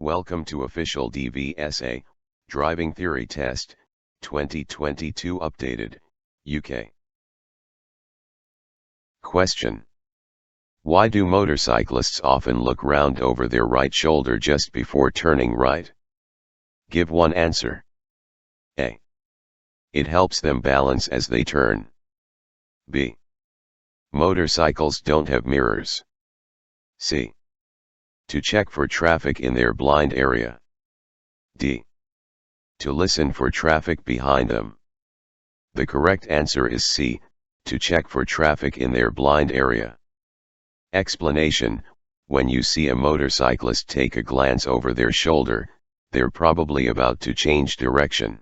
Welcome to official DVSA, Driving Theory Test, 2022 updated, UK. Question. Why do motorcyclists often look round over their right shoulder just before turning right? Give one answer. A. It helps them balance as they turn. B. Motorcycles don't have mirrors. C. To check for traffic in their blind area. D. To listen for traffic behind them. The correct answer is C. To check for traffic in their blind area. Explanation: when you see a motorcyclist take a glance over their shoulder, they're probably about to change direction.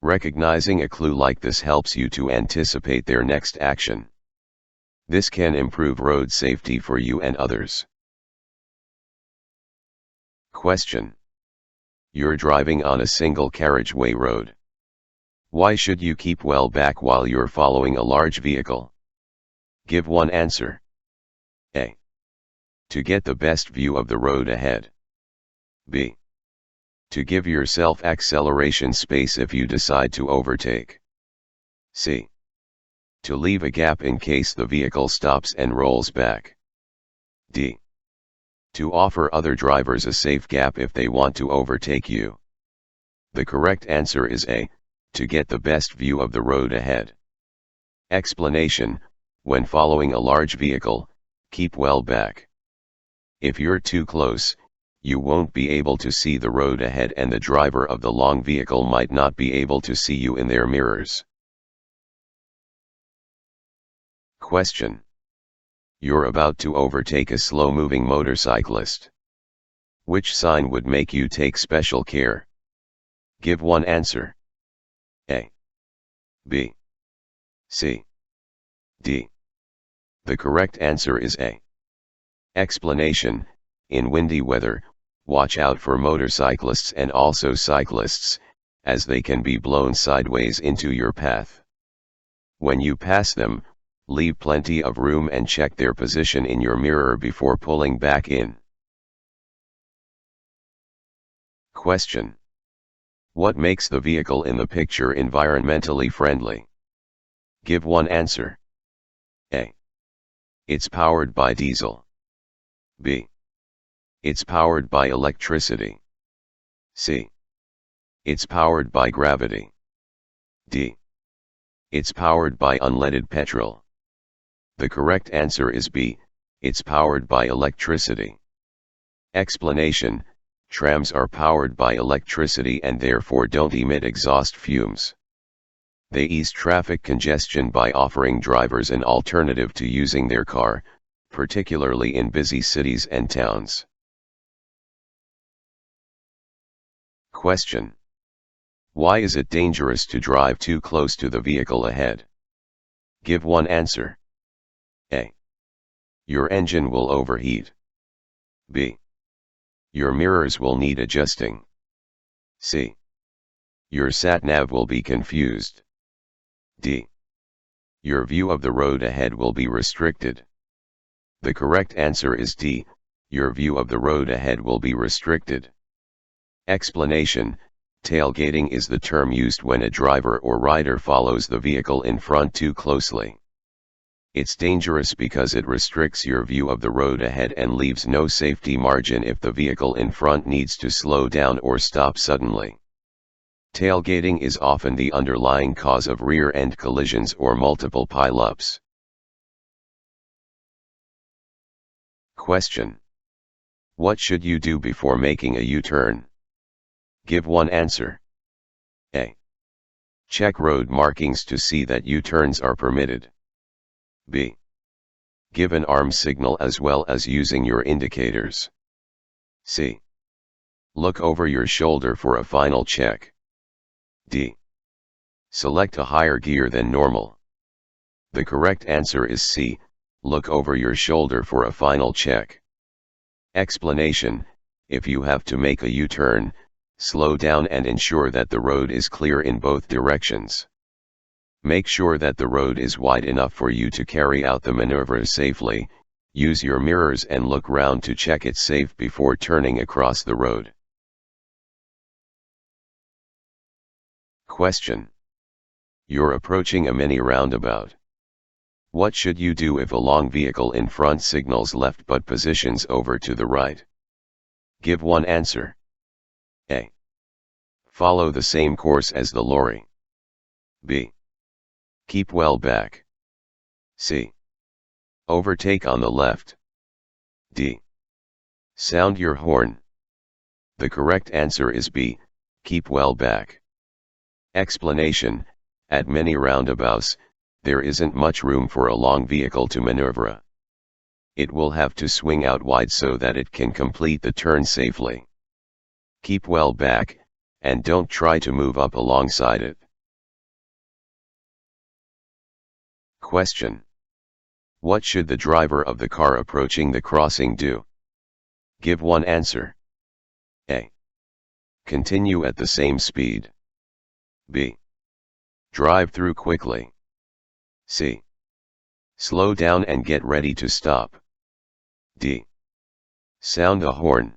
Recognizing a clue like this helps you to anticipate their next action. This can improve road safety for you and others. Question. You're driving on a single carriageway road. Why should you keep well back while you're following a large vehicle? Give one answer. A. To get the best view of the road ahead. B. To give yourself acceleration space if you decide to overtake. C. To leave a gap in case the vehicle stops and rolls back. D. To offer other drivers a safe gap if they want to overtake you. The correct answer is A. To get the best view of the road ahead. Explanation: when following a large vehicle, keep well back. If you're too close, you won't be able to see the road ahead and the driver of the long vehicle might not be able to see you in their mirrors. Question. You're about to overtake a slow-moving motorcyclist. Which sign would make you take special care? Give one answer. A. B. C. D. The correct answer is A. Explanation: in windy weather, watch out for motorcyclists and also cyclists, as they can be blown sideways into your path. When you pass them, leave plenty of room and check their position in your mirror before pulling back in. Question. What makes the vehicle in the picture environmentally friendly? Give one answer. A. It's powered by diesel. B. It's powered by electricity. C. It's powered by gravity. D. It's powered by unleaded petrol. The correct answer is B. It's powered by electricity. Explanation: trams are powered by electricity and therefore don't emit exhaust fumes. They ease traffic congestion by offering drivers an alternative to using their car, particularly in busy cities and towns. Question. Why is it dangerous to drive too close to the vehicle ahead? Give one answer. A. Your engine will overheat. B. Your mirrors will need adjusting. C. Your sat-nav will be confused. D. Your view of the road ahead will be restricted. The correct answer is D. Your view of the road ahead will be restricted. Explanation: tailgating is the term used when a driver or rider follows the vehicle in front too closely. It's dangerous because it restricts your view of the road ahead and leaves no safety margin if the vehicle in front needs to slow down or stop suddenly. Tailgating is often the underlying cause of rear-end collisions or multiple pile-ups. Question. What should you do before making a U-turn? Give one answer. A. Check road markings to see that U-turns are permitted. B. Give an arm signal as well as using your indicators. C. Look over your shoulder for a final check. D. Select a higher gear than normal. The correct answer is C. Look over your shoulder for a final check. Explanation: if you have to make a U-turn, slow down and ensure that the road is clear in both directions. Make sure that the road is wide enough for you to carry out the maneuver safely, Use your mirrors and look round to check it's safe before turning across the road. Question. You're approaching a mini roundabout. What should you do if a long vehicle in front signals left but positions over to the right? Give one answer. A. Follow the same course as the lorry. B. Keep well back. C. Overtake on the left. D. Sound your horn. The correct answer is B. Keep well back. Explanation. At many roundabouts, there isn't much room for a long vehicle to maneuver. It will have to swing out wide so that it can complete the turn safely. Keep well back, and don't try to move up alongside it. Question. What should the driver of the car approaching the crossing do? Give one answer. A. Continue at the same speed. B. Drive through quickly. C. Slow down and get ready to stop. D. Sound a horn.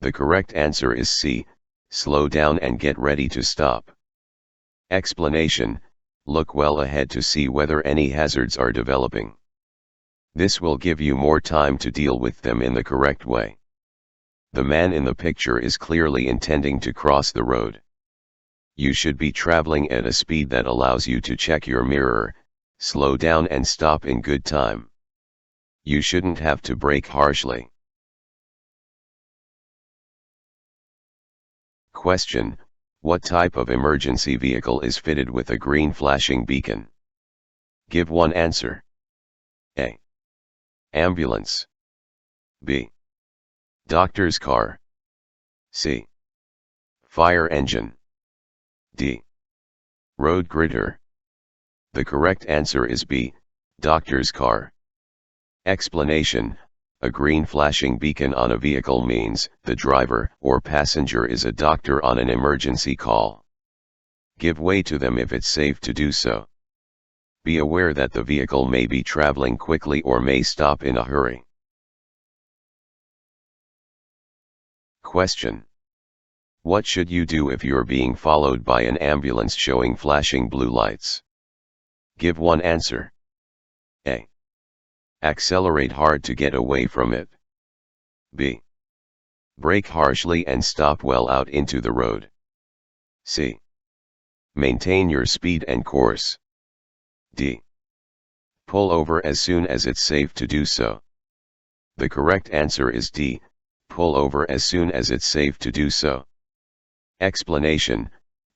The correct answer is C. Slow down and get ready to stop. Explanation. Look well ahead to see whether any hazards are developing. This will give you more time to deal with them in the correct way. The man in the picture is clearly intending to cross the road. You should be traveling at a speed that allows you to check your mirror, slow down and stop in good time. You shouldn't have to brake harshly. Question. What type of emergency vehicle is fitted with a green flashing beacon? Give one answer. A. Ambulance. B. Doctor's car. C. Fire engine. D. Road gridder. The correct answer is B. Doctor's car. Explanation. A green flashing beacon on a vehicle means the driver or passenger is a doctor on an emergency call. Give way to them if it's safe to do so. Be aware that the vehicle may be traveling quickly or may stop in a hurry. Question. What should you do if you're being followed by an ambulance showing flashing blue lights? Give one answer. A. Accelerate hard to get away from it. B. Brake harshly and stop well out into the road. C. Maintain your speed and course. D. Pull over as soon as it's safe to do so. The correct answer is D. Pull over as soon as it's safe to do so. Explanation.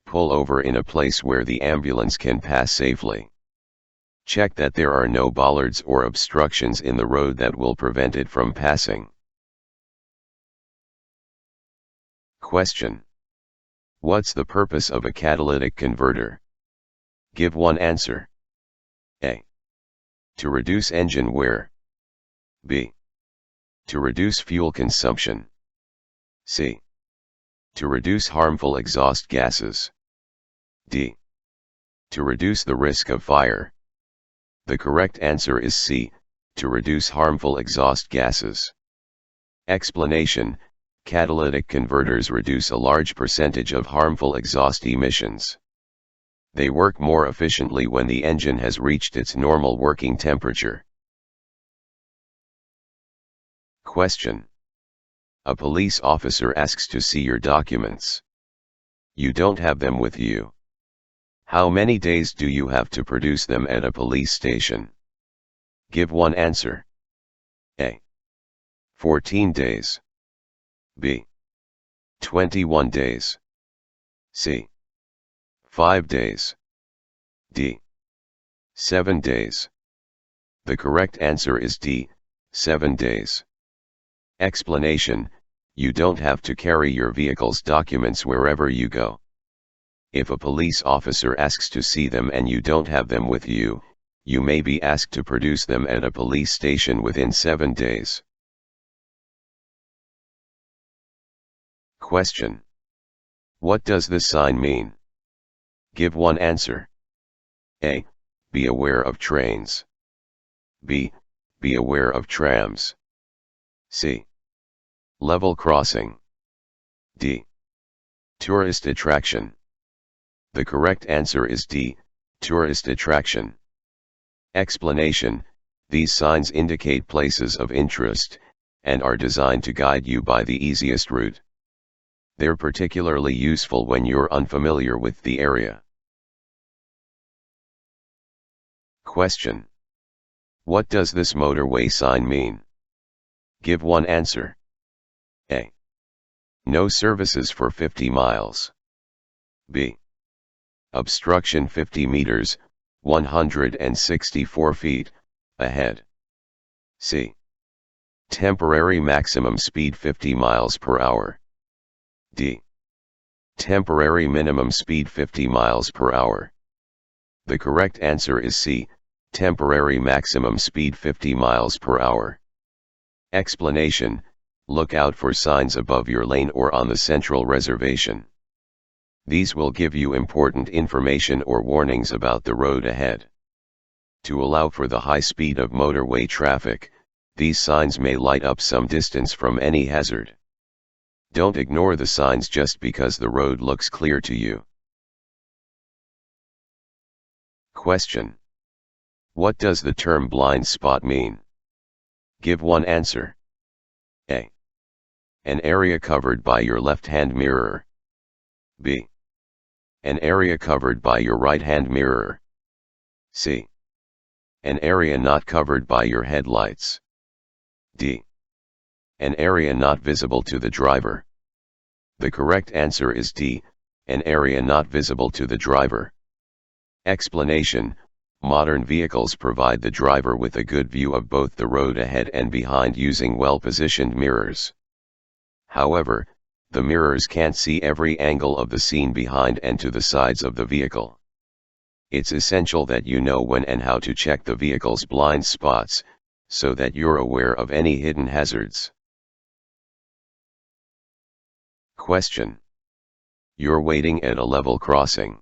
Pull over in a place where the ambulance can pass safely. Check that there are no bollards or obstructions in the road that will prevent it from passing. Question. What's the purpose of a catalytic converter? Give one answer. A. To reduce engine wear. B. To reduce fuel consumption. C. To reduce harmful exhaust gases. D. To reduce the risk of fire. The correct answer is C. To reduce harmful exhaust gases. Explanation. Catalytic converters reduce a large percentage of harmful exhaust emissions. They work more efficiently when the engine has reached its normal working temperature. Question. A police officer asks to see your documents. You don't have them with you. How many days do you have to produce them at a police station? Give one answer. A. 14 days. B. 21 days. C. 5 days. D. 7 days. The correct answer is D. 7 days. Explanation. You don't have to carry your vehicle's documents wherever you go. If a police officer asks to see them and you don't have them with you, you may be asked to produce them at a police station within 7 days. Question. What does this sign mean? Give one answer. A. Be aware of trains. B. Be aware of trams. C. Level crossing. D. Tourist attraction. The correct answer is D. Tourist attraction. Explanation: these signs indicate places of interest, and are designed to guide you by the easiest route. They're particularly useful when you're unfamiliar with the area. Question: what does this motorway sign mean? Give one answer. A. No services for 50 miles. B. Obstruction 50 meters, 164 feet, ahead. C. Temporary maximum speed 50 miles per hour. D. Temporary minimum speed 50 miles per hour. The correct answer is C. Temporary maximum speed 50 miles per hour. Explanation: look out for signs above your lane or on the central reservation. These will give you important information or warnings about the road ahead. To allow for the high speed of motorway traffic, these signs may light up some distance from any hazard. Don't ignore the signs just because the road looks clear to you. Question: what does the term blind spot mean? Give one answer. A. An area covered by your left-hand mirror. B. An area covered by your right-hand mirror. C. An area not covered by your headlights. D. An area not visible to the driver. The correct answer is D. An area not visible to the driver. Explanation: modern vehicles provide the driver with a good view of both the road ahead and behind using well-positioned mirrors. However, the mirrors can't see every angle of the scene behind and to the sides of the vehicle. It's essential that you know when and how to check the vehicle's blind spots, so that you're aware of any hidden hazards. Question: you're waiting at a level crossing.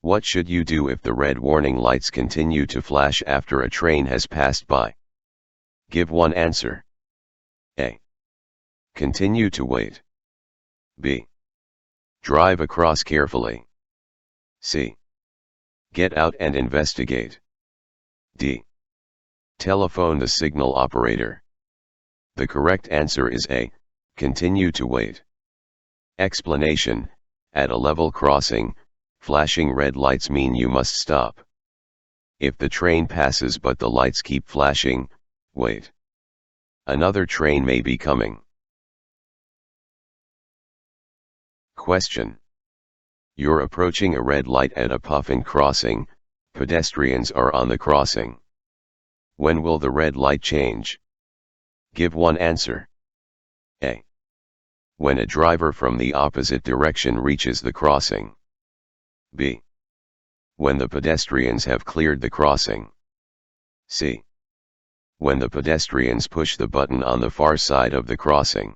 What should you do if the red warning lights continue to flash after a train has passed by? Give one answer. A. Continue to wait. B. Drive across carefully. C. Get out and investigate. D. Telephone the signal operator. The correct answer is A. Continue to wait. Explanation: at a level crossing, flashing red lights mean you must stop. If the train passes but the lights keep flashing, wait. Another train may be coming. Question: you're approaching a red light at a puffin crossing, pedestrians are on the crossing. When will the red light change? Give one answer. A. When a driver from the opposite direction reaches the crossing. B. When the pedestrians have cleared the crossing. C. When the pedestrians push the button on the far side of the crossing.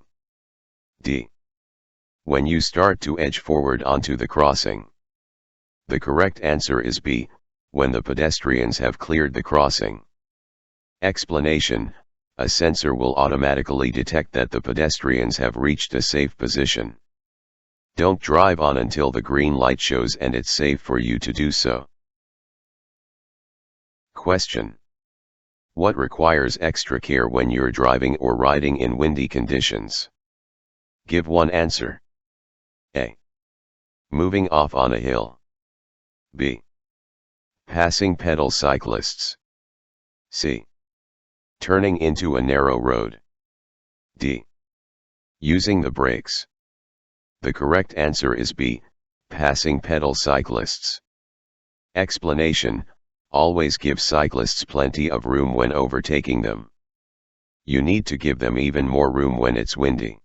D. When you start to edge forward onto the crossing. The correct answer is B. When the pedestrians have cleared the crossing. Explanation: a sensor will automatically detect that the pedestrians have reached a safe position. Don't drive on until the green light shows and it's safe for you to do so. Question: what requires extra care when you're driving or riding in windy conditions? Give one answer. A. Moving off on a hill. B. Passing pedal cyclists. C. Turning into a narrow road. D. Using the brakes. The correct answer is B. Passing pedal cyclists. Explanation: always give cyclists plenty of room when overtaking them. You need to give them even more room when it's windy.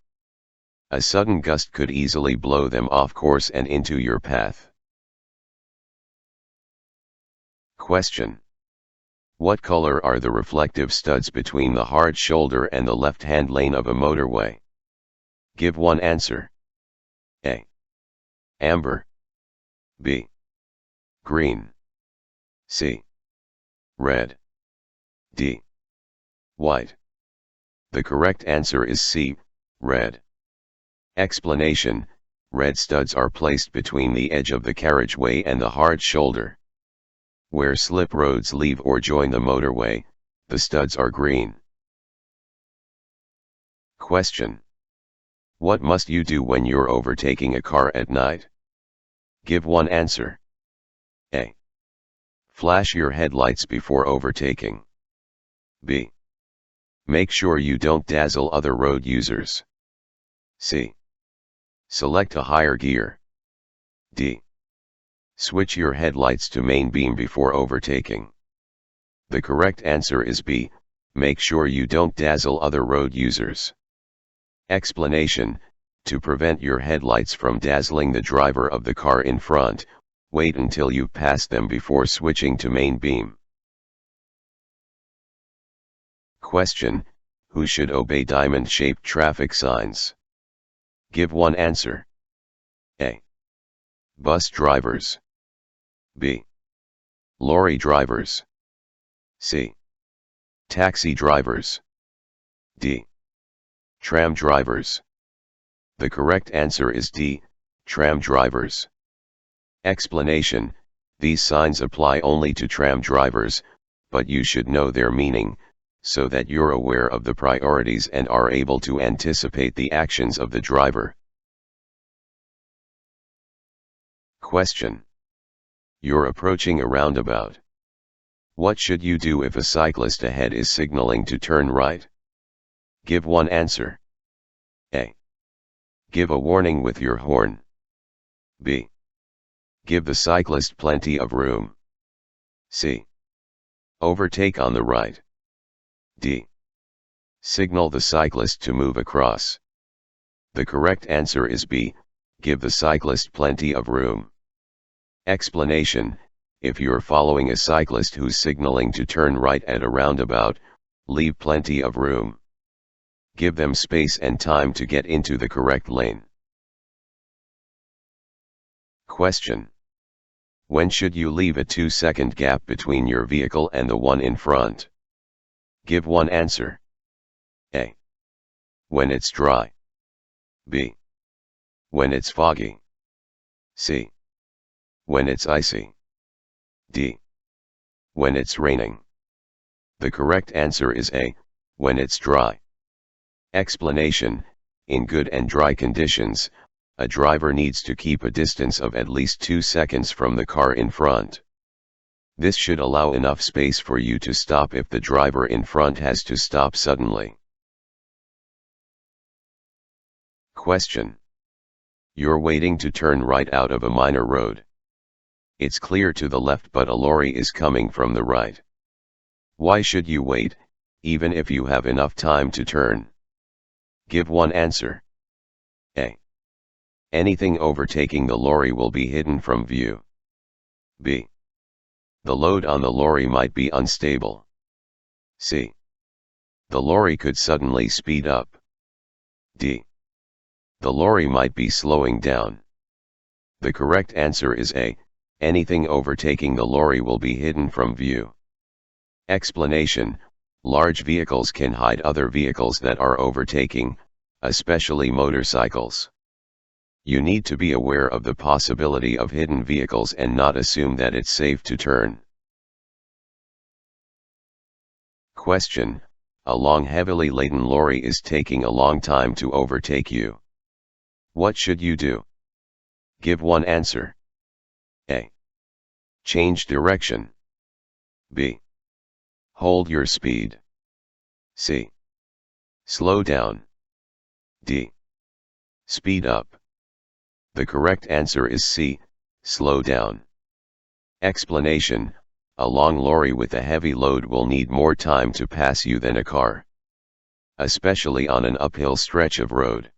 A sudden gust could easily blow them off course and into your path. Question: what color are the reflective studs between the hard shoulder and the left-hand lane of a motorway? Give one answer. A. Amber. B. Green. C. Red. D. white. The correct answer is C, red. Explanation: red studs are placed between the edge of the carriageway and the hard shoulder. Where slip roads leave or join the motorway, the studs are green. Question: what must you do when you're overtaking a car at night? Give one answer. A. Flash your headlights before overtaking. B. Make sure you don't dazzle other road users. C. Select a higher gear. D. Switch your headlights to main beam before overtaking. The correct answer is B. Make sure you don't dazzle other road users. Explanation: to prevent your headlights from dazzling the driver of the car in front, wait until you pass them before switching to main beam. Question: who should obey diamond-shaped traffic signs? Give one answer. A. Bus drivers. B. Lorry drivers. C. Taxi drivers. D. Tram drivers. The correct answer is D, tram drivers. Explanation: these signs apply only to tram drivers, but you should know their meaning, so that you're aware of the priorities and are able to anticipate the actions of the driver. Question: you're approaching a roundabout. What should you do if a cyclist ahead is signaling to turn right? Give one answer. A. Give a warning with your horn. B. Give the cyclist plenty of room. C. Overtake on the right. D. Signal the cyclist to move across. The correct answer is B. Give the cyclist plenty of room. Explanation: if you're following a cyclist who's signaling to turn right at a roundabout, leave plenty of room. Give them space and time to get into the correct lane. Question: when should you leave a 2-second gap between your vehicle and the one in front? Give one answer. A. When it's dry. B. When it's foggy. C. When it's icy. D. When it's raining. The correct answer is A. When it's dry. Explanation: in good and dry conditions, a driver needs to keep a distance of at least 2 seconds from the car in front. This should allow enough space for you to stop if the driver in front has to stop suddenly. Question: you're waiting to turn right out of a minor road. It's clear to the left but a lorry is coming from the right. Why should you wait, even if you have enough time to turn? Give one answer. A. Anything overtaking the lorry will be hidden from view. B. The load on the lorry might be unstable. C. The lorry could suddenly speed up. D. The lorry might be slowing down. The correct answer is A. Anything overtaking the lorry will be hidden from view. Explanation: large vehicles can hide other vehicles that are overtaking, especially motorcycles. You need to be aware of the possibility of hidden vehicles and not assume that it's safe to turn. Question: a long heavily laden lorry is taking a long time to overtake you. What should you do? Give one answer. A. Change direction. B. Hold your speed. C. Slow down. D. Speed up. The correct answer is C. Slow down. Explanation: a long lorry with a heavy load will need more time to pass you than a car, especially on an uphill stretch of road.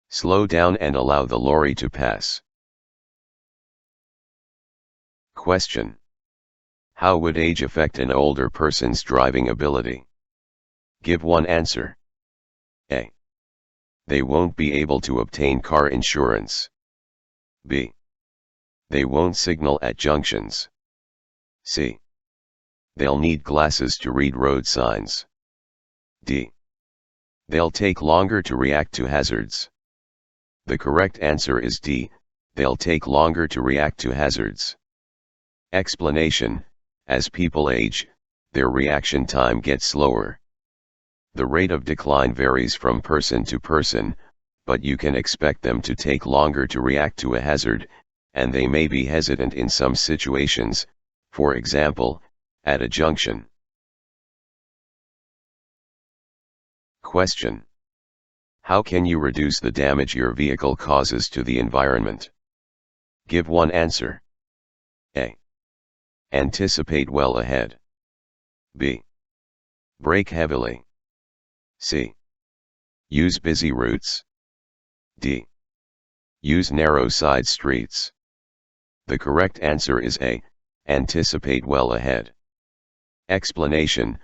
Slow down and allow the lorry to pass. Question: how would age affect an older person's driving ability? Give one answer. A. They won't be able to obtain car insurance. B. They won't signal at junctions. C. They'll need glasses to read road signs. D. They'll take longer to react to hazards. The correct answer is D. They'll take longer to react to hazards. Explanation: as people age, their reaction time gets slower. The rate of decline varies from person to person, but you can expect them to take longer to react to a hazard, and they may be hesitant in some situations, for example, at a junction. Question: how can you reduce the damage your vehicle causes to the environment? Give one answer. A. Anticipate well ahead. B. Brake heavily. C. Use busy routes. D. Use narrow side streets. The correct answer is A. Anticipate well ahead. Explanation: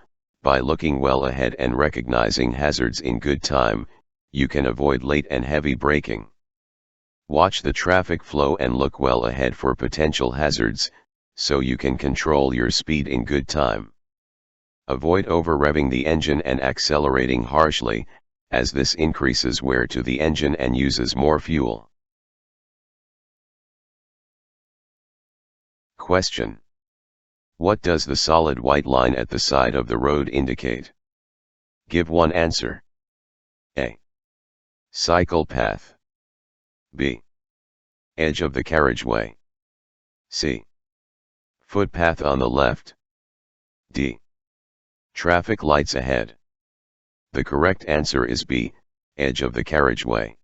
by looking well ahead and recognizing hazards in good time, you can avoid late and heavy braking. Watch the traffic flow and look well ahead for potential hazards, so you can control your speed in good time. Avoid over-revving the engine and accelerating harshly, as this increases wear to the engine and uses more fuel. Question: what does the solid white line at the side of the road indicate? Give one answer. A. Cycle path. B. Edge of the carriageway. C. Footpath on the left. D. Traffic lights ahead. The correct answer is B. Edge of the carriageway.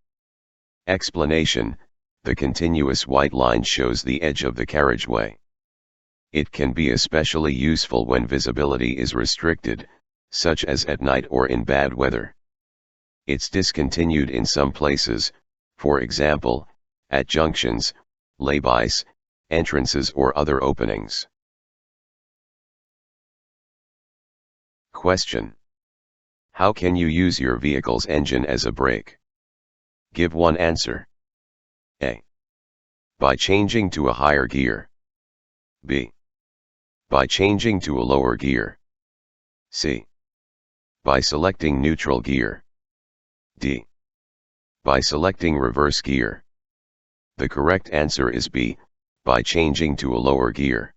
Explanation: the continuous white line shows the edge of the carriageway. It can be especially useful when visibility is restricted, such as at night or in bad weather. It's discontinued in some places, for example, at junctions, laybys, entrances or other openings. Question: how can you use your vehicle's engine as a brake? Give one answer. A. By changing to a higher gear. B. By changing to a lower gear. C. By selecting neutral gear. D. By selecting reverse gear. The correct answer is B. By changing to a lower gear.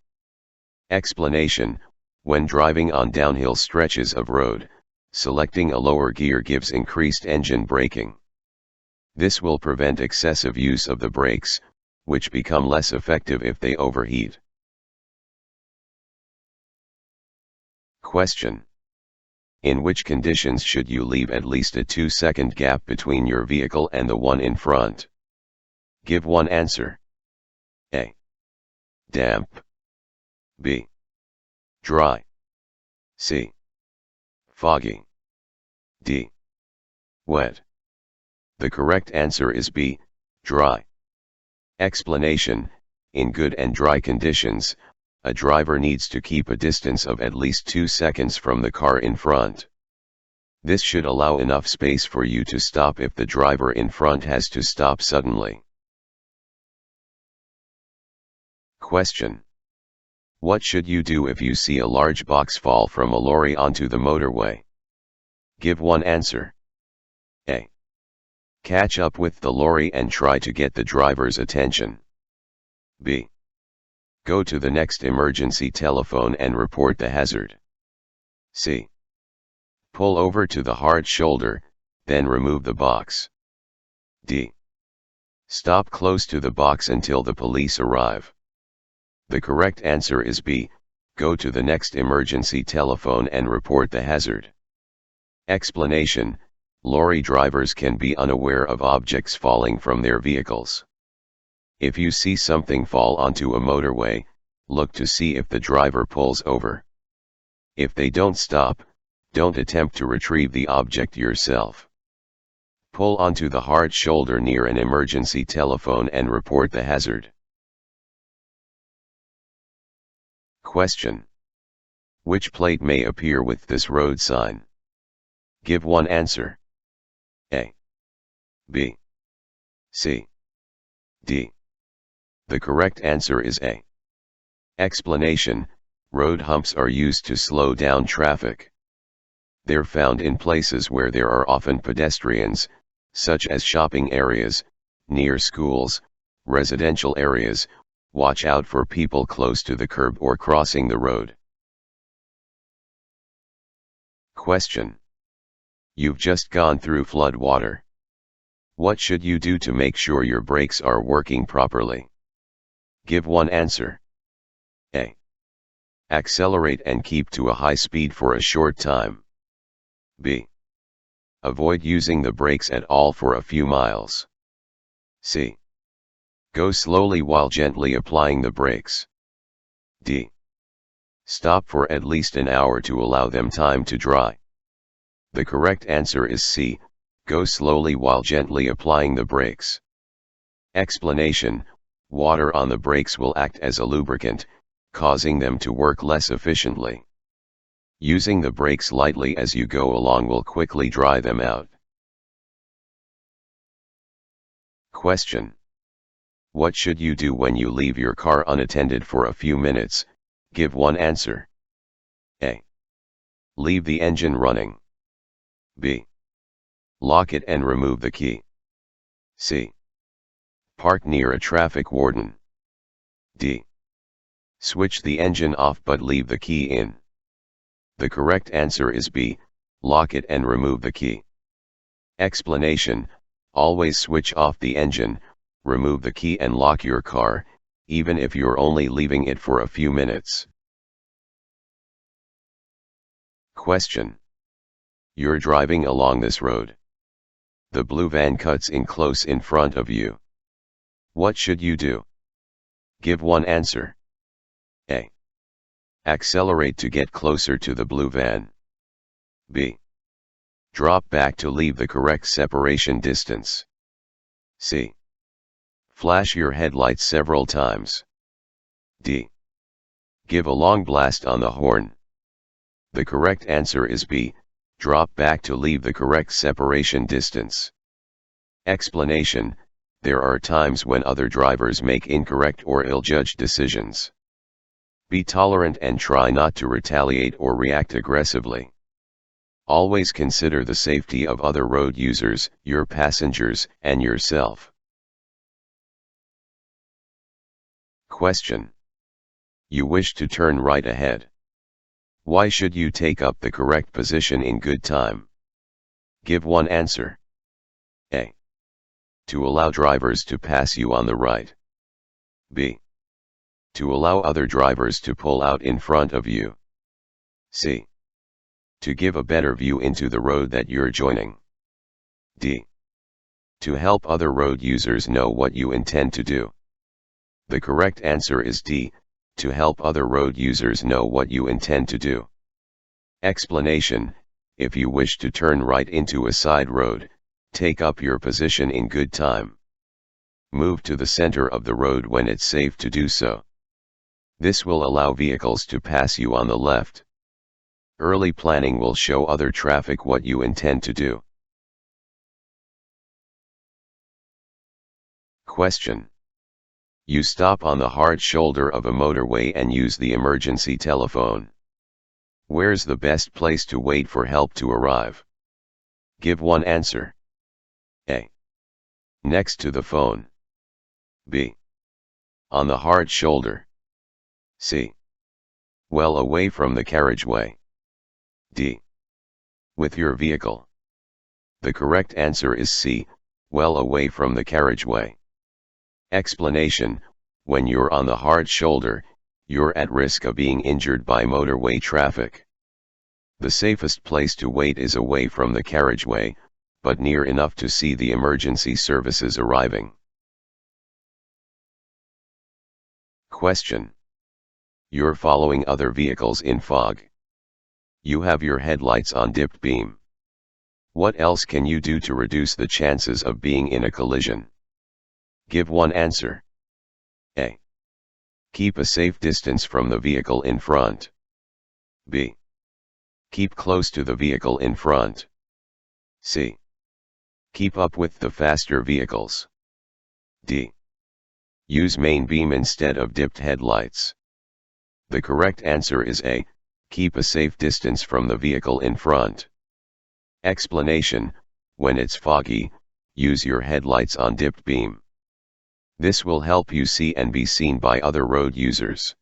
Explanation: when driving on downhill stretches of road, selecting a lower gear gives increased engine braking. This will prevent excessive use of the brakes, which become less effective if they overheat. Question: in which conditions should you leave at least a 2-second gap between your vehicle and the one in front? Give one answer. A. Damp. B. Dry. C. Foggy. D. Wet. The correct answer is B. Dry. Explanation: in good and dry conditions, a driver needs to keep a distance of at least 2 seconds from the car in front. This should allow enough space for you to stop if the driver in front has to stop suddenly. Question: what should you do if you see a large box fall from a lorry onto the motorway? Give one answer. A. Catch up with the lorry and try to get the driver's attention. B. Go to the next emergency telephone and report the hazard. C. Pull over to the hard shoulder, then remove the box. D. Stop close to the box until the police arrive. The correct answer is B. Go to the next emergency telephone and report the hazard. Explanation: lorry drivers can be unaware of objects falling from their vehicles. If you see something fall onto a motorway, look to see if the driver pulls over. If they don't stop, don't attempt to retrieve the object yourself. Pull onto the hard shoulder near an emergency telephone and report the hazard. Question: which plate may appear with this road sign? Give one answer. A. B. C. D. The correct answer is A. Explanation: road humps are used to slow down traffic. They're found in places where there are often pedestrians, such as shopping areas, near schools, residential areas. Watch out for people close to the curb or crossing the road. Question. You've just gone through flood water. What should you do to make sure your brakes are working properly? Give one answer. A. Accelerate and keep to a high speed for a short time. B. Avoid using the brakes at all for a few miles. C. Go slowly while gently applying the brakes. D. Stop for at least an hour to allow them time to dry. The correct answer is C. Go slowly while gently applying the brakes. Explanation: water on the brakes will act as a lubricant, causing them to work less efficiently. Using the brakes lightly as you go along will quickly dry them out. Question. What should you do when you leave your car unattended for a few minutes? Give one answer. A. Leave the engine running. B. Lock it and remove the key. C. Park near a traffic warden. D. Switch the engine off but leave the key in. The correct answer is B. Lock it and remove the key. Explanation: always switch off the engine, remove the key and lock your car, even if you're only leaving it for a few minutes. Question. You're driving along this road. The blue van cuts in close in front of you. What should you do? Give one answer. A. Accelerate to get closer to the blue van. B. Drop back to leave the correct separation distance. C. Flash your headlights several times. D. Give a long blast on the horn. The correct answer is B. Drop back to leave the correct separation distance. Explanation: there are times when other drivers make incorrect or ill-judged decisions. Be tolerant and try not to retaliate or react aggressively. Always consider the safety of other road users, your passengers, and yourself. Question. You wish to turn right ahead. Why should you take up the correct position in good time? Give one answer. A. To allow drivers to pass you on the right. B. To allow other drivers to pull out in front of you. C. To give a better view into the road that you're joining. D. To help other road users know what you intend to do. The correct answer is D. To help other road users know what you intend to do. Explanation: if you wish to turn right into a side road, take up your position in good time. Move to the center of the road when it's safe to do so. This will allow vehicles to pass you on the left. Early planning will show other traffic what you intend to do. Question. You stop on the hard shoulder of a motorway and use the emergency telephone. Where's the best place to wait for help to arrive? Give one answer. A. Next to the phone. B. On the hard shoulder. C. Well away from the carriageway. D. With your vehicle. The correct answer is C. Well away from the carriageway. Explanation: when you're on the hard shoulder, you're at risk of being injured by motorway traffic. The safest place to wait is away from the carriageway, but near enough to see the emergency services arriving. Question. You're following other vehicles in fog. You have your headlights on dipped beam. What else can you do to reduce the chances of being in a collision? Give one answer. A. Keep a safe distance from the vehicle in front. B. Keep close to the vehicle in front. C. Keep up with the faster vehicles. D. Use main beam instead of dipped headlights. The correct answer is A. Keep a safe distance from the vehicle in front. Explanation: when it's foggy, use your headlights on dipped beam. This will help you see and be seen by other road users.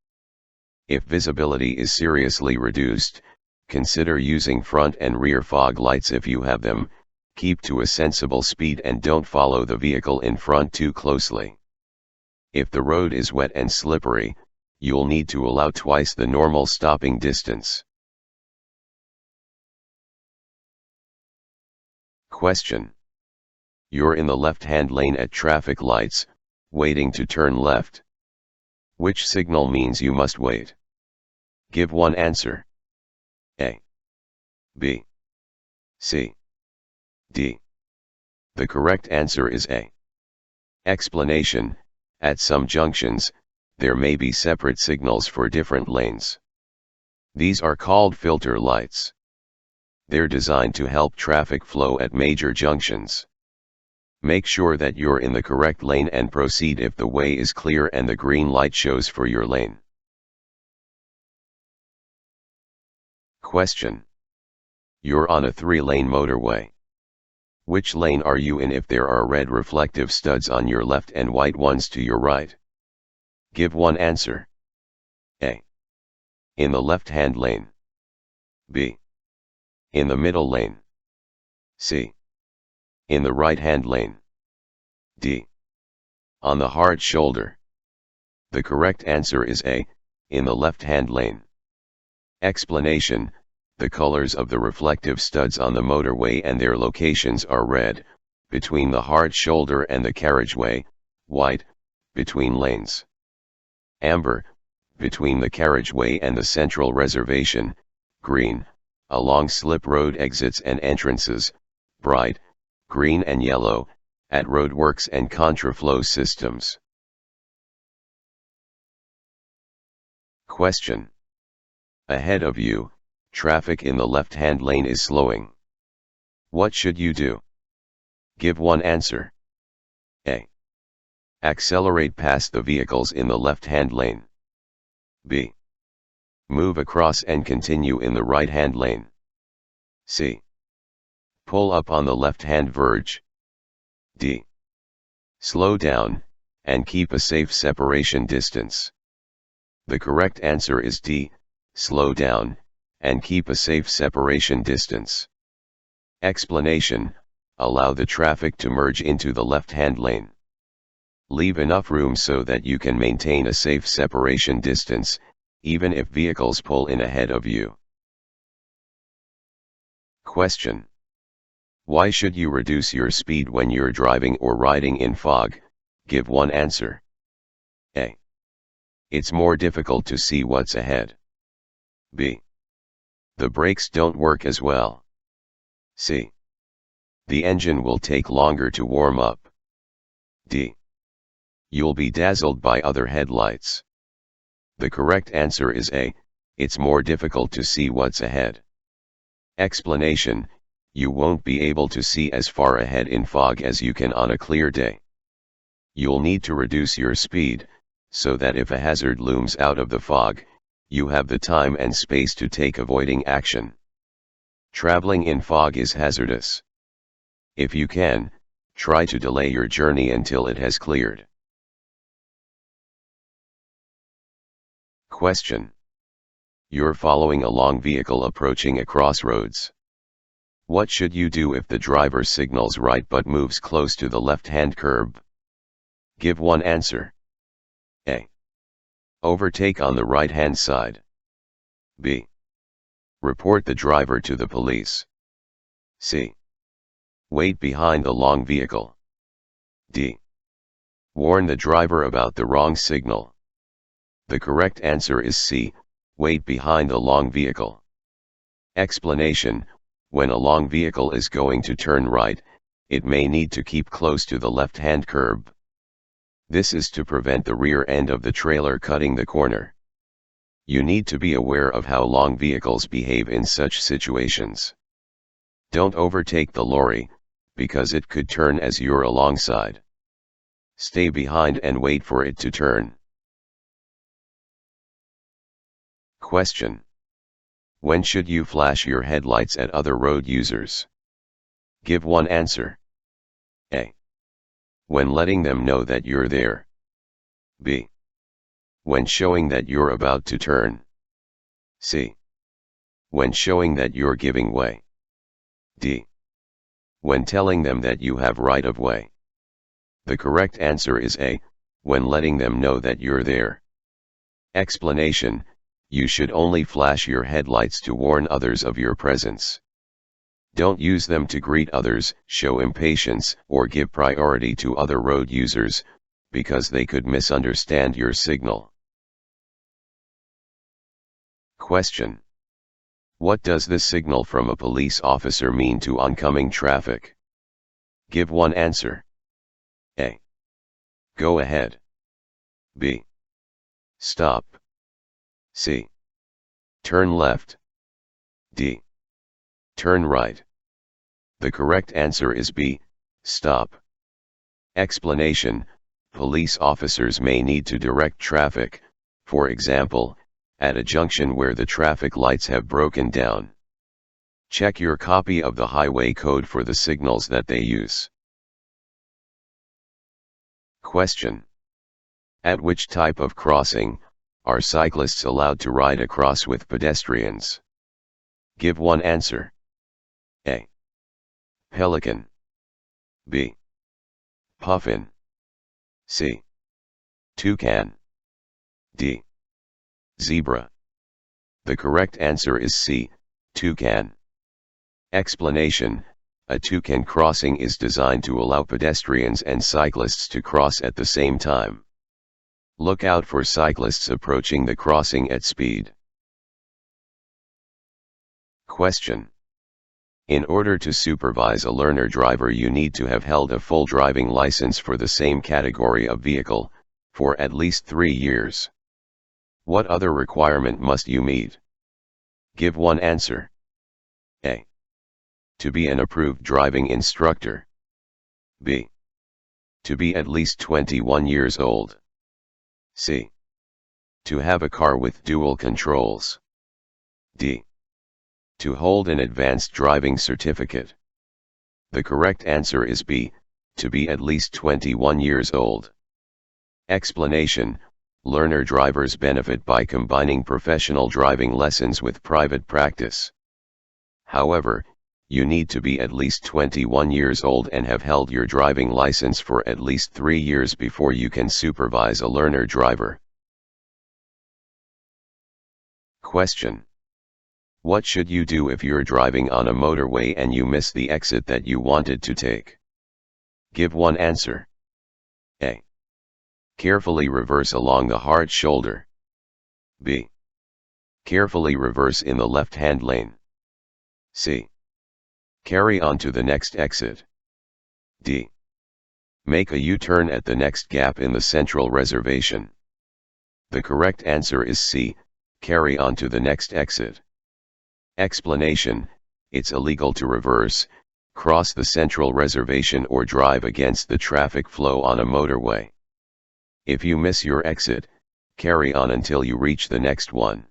If visibility is seriously reduced, consider using front and rear fog lights if you have them. Keep to a sensible speed and don't follow the vehicle in front too closely. If the road is wet and slippery, you'll need to allow twice the normal stopping distance. Question: you're in the left-hand lane at traffic lights, waiting to turn left. Which signal means you must wait? Give one answer. A, B, C, D. The correct answer is A. Explanation: at some junctions, there may be separate signals for different lanes. These are called filter lights. They're designed to help traffic flow at major junctions. Make sure that you're in the correct lane and proceed if the way is clear and the green light shows for your lane. Question: you're on a 3-lane motorway. Which lane are you in if there are red reflective studs on your left and white ones to your right? Give one answer. A, in the left-hand lane. B, in the middle lane. C, in the right-hand lane. D, on the hard shoulder. The correct answer is A, in the left-hand lane. Explanation: the colors of the reflective studs on the motorway and their locations are red, between the hard shoulder and the carriageway; white, between lanes; amber, between the carriageway and the central reservation; green, along slip road exits and entrances; bright, green and yellow, at roadworks and contraflow systems. Question: ahead of you, traffic in the left-hand lane is slowing. What should you do? Give one answer. A, accelerate past the vehicles in the left-hand lane. B, move across and continue in the right-hand lane. C, pull up on the left-hand verge. D, slow down, and keep a safe separation distance. The correct answer is D, slow down, and keep a safe separation distance. Explanation: allow the traffic to merge into the left-hand lane. Leave enough room so that you can maintain a safe separation distance, even if vehicles pull in ahead of you. Question: why should you reduce your speed when you're driving or riding in fog? Give one answer. A, it's more difficult to see what's ahead. B, the brakes don't work as well. C, the engine will take longer to warm up. D, you'll be dazzled by other headlights. The correct answer is A, it's more difficult to see what's ahead. Explanation: you won't be able to see as far ahead in fog as you can on a clear day. You'll need to reduce your speed, so that if a hazard looms out of the fog, you have the time and space to take avoiding action. Traveling in fog is hazardous. If you can, try to delay your journey until it has cleared. Question: you're following a long vehicle approaching a crossroads. What should you do if the driver signals right but moves close to the left-hand curb? Give one answer. A, overtake on the right-hand side. B, report the driver to the police. C, wait behind the long vehicle. D, warn the driver about the wrong signal. The correct answer is C, wait behind the long vehicle. Explanation: when a long vehicle is going to turn right, it may need to keep close to the left-hand curb. This is to prevent the rear end of the trailer cutting the corner. You need to be aware of how long vehicles behave in such situations. Don't overtake the lorry, because it could turn as you're alongside. Stay behind and wait for it to turn. Question: when should you flash your headlights at other road users? Give one answer. A. When letting them know that you're there. B. When showing that you're about to turn. C. When showing that you're giving way. D. When telling them that you have right of way. The correct answer is A. When letting them know that you're there. Explanation: you should only flash your headlights to warn others of your presence. Don't use them to greet others, show impatience, or give priority to other road users, because they could misunderstand your signal. Question: what does the signal from a police officer mean to oncoming traffic? Give one answer. A. Go ahead. B. Stop. C. Turn left. D. Turn right. The correct answer is B. Stop. Explanation: police officers may need to direct traffic, for example, at a junction where the traffic lights have broken down. Check your copy of the highway code for the signals that they use. Question: at which type of crossing are cyclists allowed to ride across with pedestrians? Give one answer. A. Pelican. B. Puffin. C. Toucan. D. Zebra. The correct answer is C. Toucan. Explanation: a toucan crossing is designed to allow pedestrians and cyclists to cross at the same time. Look out for cyclists approaching the crossing at speed. Question: in order to supervise a learner driver, you need to have held a full driving license for the same category of vehicle for at least 3 years. What other requirement must you meet? Give one answer. A. To be an approved driving instructor. B. To be at least 21 years old. C. To have a car with dual controls. D. To hold an advanced driving certificate. The correct answer is B. To be at least 21 years old. Explanation: learner drivers benefit by combining professional driving lessons with private practice. However, you need to be at least 21 years old and have held your driving license for at least 3 years before you can supervise a learner driver. Question: what should you do if you're driving on a motorway and you miss the exit that you wanted to take? Give one answer. A. Carefully reverse along the hard shoulder. B. Carefully reverse in the left-hand lane. C. Carry on to the next exit. D. Make a U-turn at the next gap in the central reservation. The correct answer is C. Carry on to the next exit. Explanation: it's illegal to reverse, cross the central reservation or drive against the traffic flow on a motorway. If you miss your exit, carry on until you reach the next one.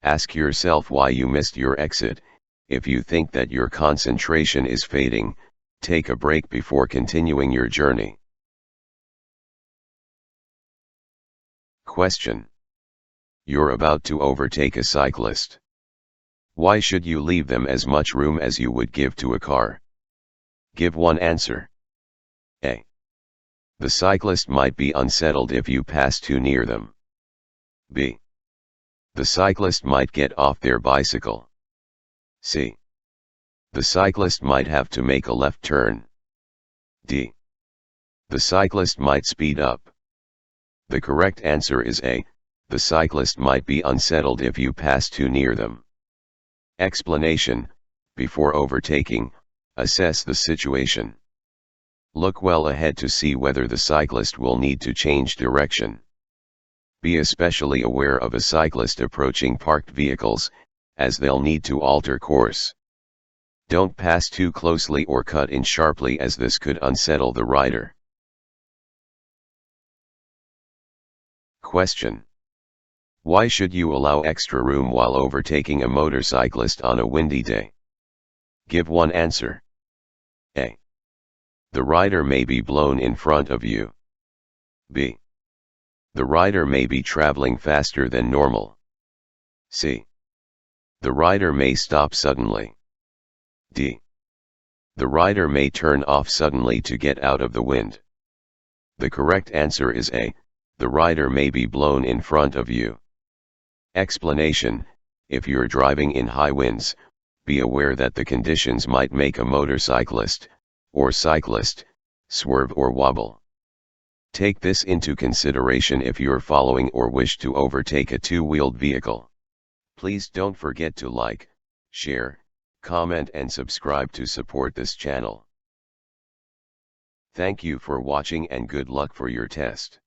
Ask yourself why you missed your exit. If you think that your concentration is fading, take a break before continuing your journey. Question: you're about to overtake a cyclist. Why should you leave them as much room as you would give to a car? Give one answer. A. The cyclist might be unsettled if you pass too near them. B. The cyclist might get off their bicycle. C. The cyclist might have to make a left turn. D. The cyclist might speed up. The correct answer is A. The cyclist might be unsettled if you pass too near them. Explanation: before overtaking, assess the situation. Look well ahead to see whether the cyclist will need to change direction. Be especially aware of a cyclist approaching parked vehicles, as they'll need to alter course. Don't pass too closely or cut in sharply, as this could unsettle the rider. Question: why should you allow extra room while overtaking a motorcyclist on a windy day? Give one answer. A. The rider may be blown in front of you. B. The rider may be traveling faster than normal. C. The rider may stop suddenly. D. The rider may turn off suddenly to get out of the wind. The correct answer is A. The rider may be blown in front of you. Explanation: if you're driving in high winds, be aware that the conditions might make a motorcyclist, or cyclist, swerve or wobble. Take this into consideration if you're following or wish to overtake a two-wheeled vehicle. Please don't forget to like, share, comment and subscribe to support this channel. Thank you for watching and good luck for your test.